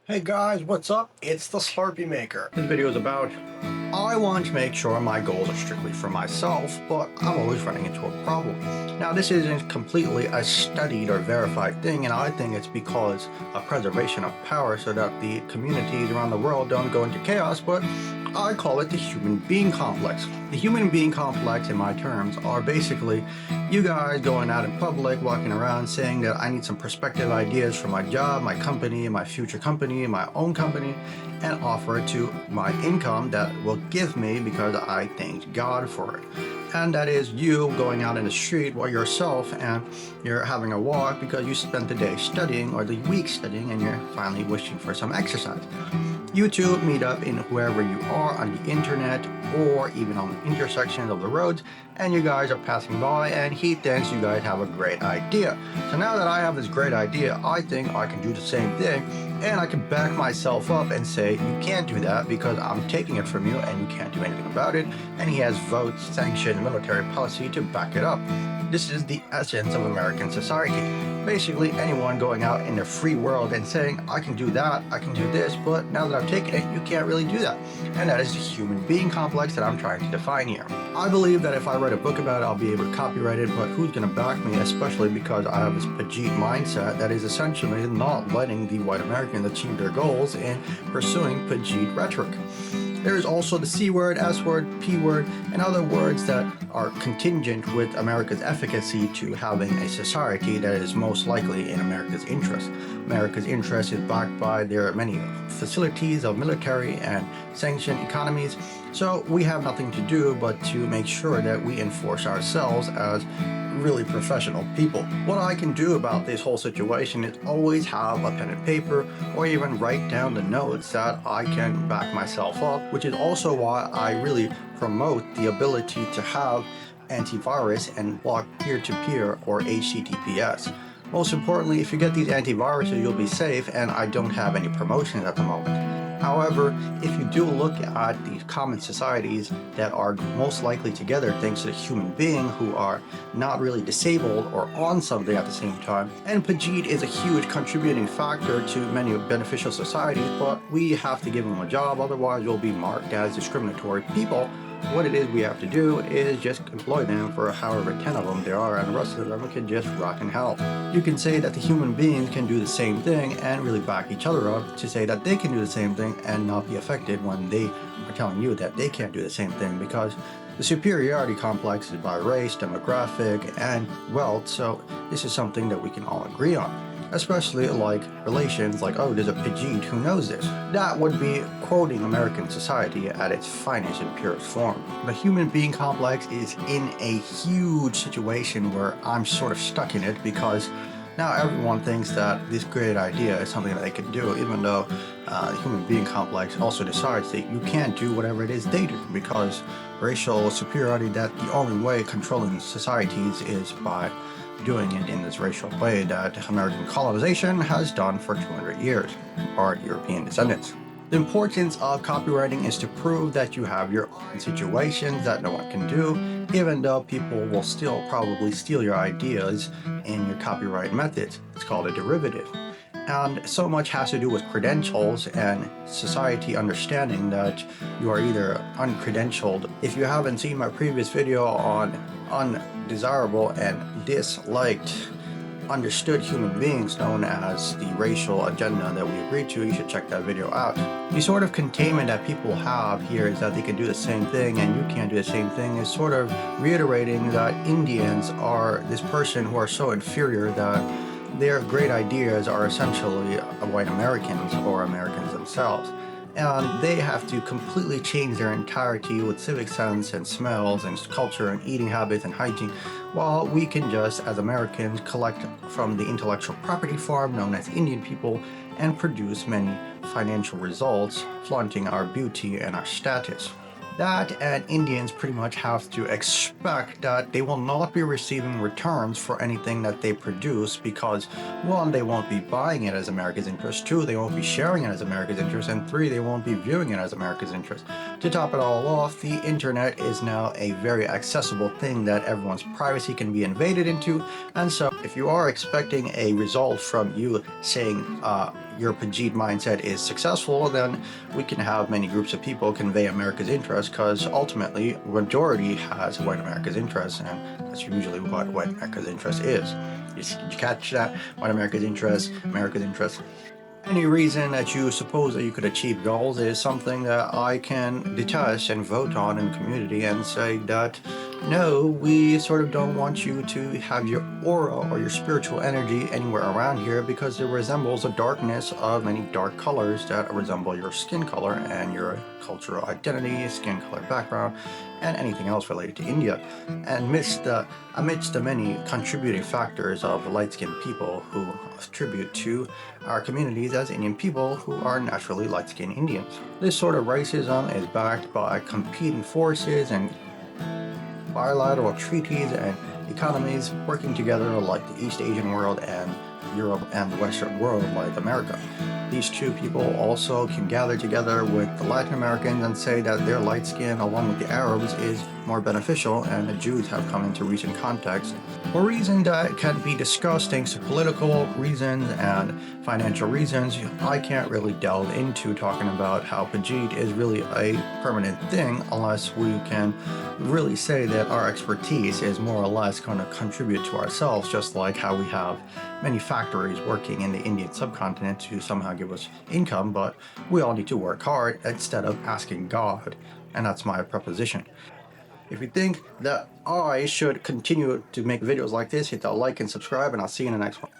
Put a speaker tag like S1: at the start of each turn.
S1: Hey guys, what's up? It's the Slurpee Maker. This video is about I want to make sure my goals are strictly for myself, but I'm always running into a problem. Now, this isn't completely a studied or verified thing, and I think it's because of preservation of power so that the communities around the world don't go into chaos, but I call it the human being complex. The human being complex, in my terms, are basically you guys going out in public, walking around saying that I need some perspective ideas for my job, my company, my future company, my own company, and offer it to my income that will give me because I thank God for it. And that is you going out in the street by yourself and you're having a walk because you spent the day studying or the week studying and you're finally wishing for some exercise. You two meet up in wherever you are on the internet or even on the intersections of the roads, and you guys are passing by and he thinks you guys have a great idea. So now that I have this great idea, I think I can do the same thing, and I can back myself up and say you can't do that because I'm taking it from you and you can't do anything about it, and he has votes, sanctioned military policy to back it up. This is the essence of American society. Basically, anyone going out in the free world and saying, I can do that, I can do this, but now that I've taken it, you can't really do that. And that is the human being complex that I'm trying to define here. I believe that if I write a book about it, I'll be able to copyright it, but who's going to back me, especially because I have this Pajit mindset that is essentially not letting the white Americans achieve their goals and pursuing Pajit rhetoric. There is also the C word, S word, P word, and other words that are contingent with America's efficacy to having a society that is most likely in America's interest. America's interest is backed by their many facilities of military and sanctioned economies, so we have nothing to do but to make sure that we enforce ourselves as really professional people. What I can do about this whole situation is always have a pen and paper or even write down the notes that I can back myself up, which is also why I really promote the ability to have antivirus and block peer-to-peer or HTTPS. Most importantly, if you get these antiviruses, you'll be safe, and I don't have any promotions at the moment. However, if you do look at these common societies that are most likely together thanks to the human being who are not really disabled or on something at the same time, and Pajit is a huge contributing factor to many beneficial societies, but we have to give them a job, otherwise we'll be marked as discriminatory people. What it is we have to do is just employ them for however 10 of them there are, and the rest of them can just rock and hell. You can say that the human beings can do the same thing and really back each other up to say that they can do the same thing and not be affected when they are telling you that they can't do the same thing, because the superiority complex is by race, demographic, and wealth, so this is something that we can all agree on. Especially like relations, like, oh, there's a Pajit who knows this. That would be quoting American society at its finest and purest form. The human being complex is in a huge situation where I'm sort of stuck in it because now everyone thinks that this great idea is something that they can do, even though the human being complex also decides that you can't do whatever it is they do, because racial superiority, that the only way controlling societies is by doing it in this racial way that American colonization has done for 200 years, or European descendants. The importance of copywriting is to prove that you have your own situations that no one can do, even though people will still probably steal your ideas and your copyright methods. It's called a derivative. And so much has to do with credentials and society understanding that you are either uncredentialed. If you haven't seen my previous video on undesirable and disliked understood human beings known as the racial agenda that we agreed to, you should check that video out. The sort of containment that people have here is that they can do the same thing and you can't do the same thing, is sort of reiterating that Indians are this person who are so inferior that their great ideas are essentially white Americans or Americans themselves. And they have to completely change their entirety with civic sense and smells and culture and eating habits and hygiene, while we can just, as Americans, collect from the intellectual property farm known as Indian people and produce many financial results, flaunting our beauty and our status. That and Indians pretty much have to expect that they will not be receiving returns for anything that they produce because, one, they won't be buying it as America's interest, two, they won't be sharing it as America's interest, and three, they won't be viewing it as America's interest. To top it all off, the internet is now a very accessible thing that everyone's privacy can be invaded into, and so if you are expecting a result from you saying your Pajit mindset is successful, then we can have many groups of people convey America's interest, because ultimately majority has white America's interest, and that's usually what white America's interest is. You catch that? White America's interest, America's interest. Any reason that you suppose that you could achieve goals is something that I can detest and vote on in the community and say that no, we sort of don't want you to have your aura or your spiritual energy anywhere around here, because it resembles the darkness of many dark colors that resemble your skin color and your cultural identity, skin color background, and anything else related to India. And amidst the many contributing factors of light-skinned people who attribute to our communities as Indian people who are naturally light-skinned Indians. This sort of racism is backed by competing forces and bilateral treaties and economies working together, like the East Asian world and Europe and the Western world like America. These two people also can gather together with the Latin Americans and say that their light skin along with the Arabs is more beneficial, and the Jews have come into recent context for reasons that can be discussed thanks to political reasons and financial reasons. I can't really delve into talking about how Pajit is really a permanent thing unless we can really say that our expertise is more or less going to contribute to ourselves, just like how we have many factories working in the Indian subcontinent to somehow give us income, but we all need to work hard instead of asking God, and that's my proposition. If you think that I should continue to make videos like this, hit that like and subscribe, and I'll see you in the next one.